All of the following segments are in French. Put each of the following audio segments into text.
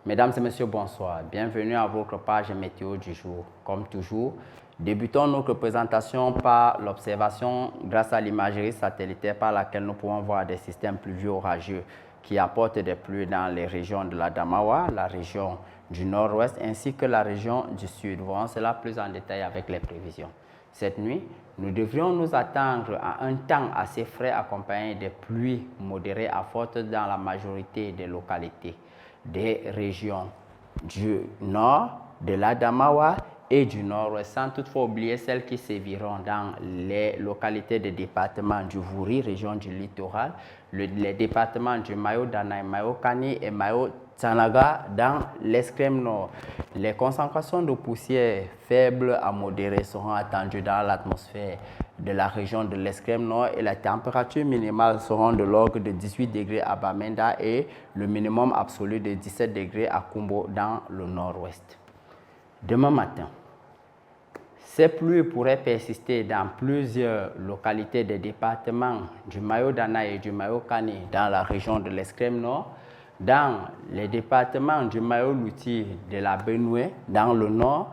Mesdames et messieurs, bonsoir. Bienvenue à votre page météo du jour. Comme toujours, débutons notre présentation par l'observation grâce à l'imagerie satellitaire par laquelle nous pouvons voir des systèmes pluvieux orageux qui apportent des pluies dans les régions de l'Adamawa, la région du nord-ouest ainsi que la région du sud. Voyons cela plus en détail avec les prévisions. Cette nuit, nous devrions nous attendre à un temps assez frais accompagné de pluies modérées à fortes dans la majorité des localités des régions du nord, de l'Adamawa et du nord-ouest, sans toutefois oublier celles qui séviront dans les localités des départements du Vouri, région du littoral, les départements du Mayo-Danaï, Mayo-Kani et Mayo-Tsanaga dans l'extrême nord. Les concentrations de poussière faibles à modérées seront attendues dans l'atmosphère de la région de l'extrême nord et la température minimale seront de l'ordre de 18 degrés à Bamenda et le minimum absolu de 17 degrés à Kumbo dans le nord-ouest. Demain matin, ces pluies pourraient persister dans plusieurs localités des départements du Mayo-Danaï et du Mayo-Kani dans la région de l'extrême nord, dans les départements du Mayo-Louti de la Benue dans le nord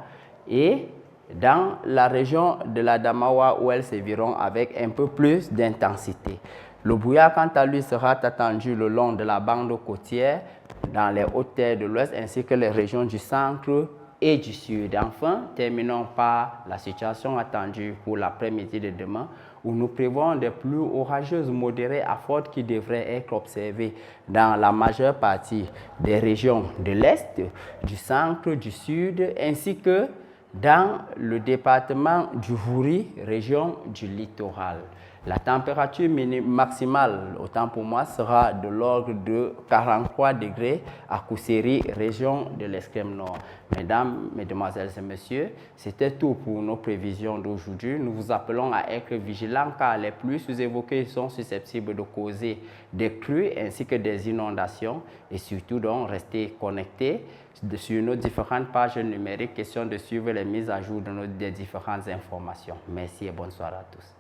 et dans la région de l'Adamawa où elles séviront avec un peu plus d'intensité. Le brouillard, quant à lui, sera attendu le long de la bande côtière dans les hautes terres de l'ouest ainsi que les régions du centre et du sud. Enfin, terminons par la situation attendue pour l'après-midi de demain où nous prévoyons des pluies orageuses modérées à fortes qui devraient être observées dans la majeure partie des régions de l'Est, du centre, du sud ainsi que dans le département du Vouri, région du littoral. La température maximale, autant pour moi, sera de l'ordre de 43 degrés à Kousséri, région de l'extrême nord. Mesdames, Mesdemoiselles et Messieurs, c'était tout pour nos prévisions d'aujourd'hui. Nous vous appelons à être vigilants car les pluies sous-évoquées sont susceptibles de causer des crues ainsi que des inondations et surtout donc restez connectés sur nos différentes pages numériques, question de suivre les mises à jour des différentes informations. Merci et bonsoir à tous.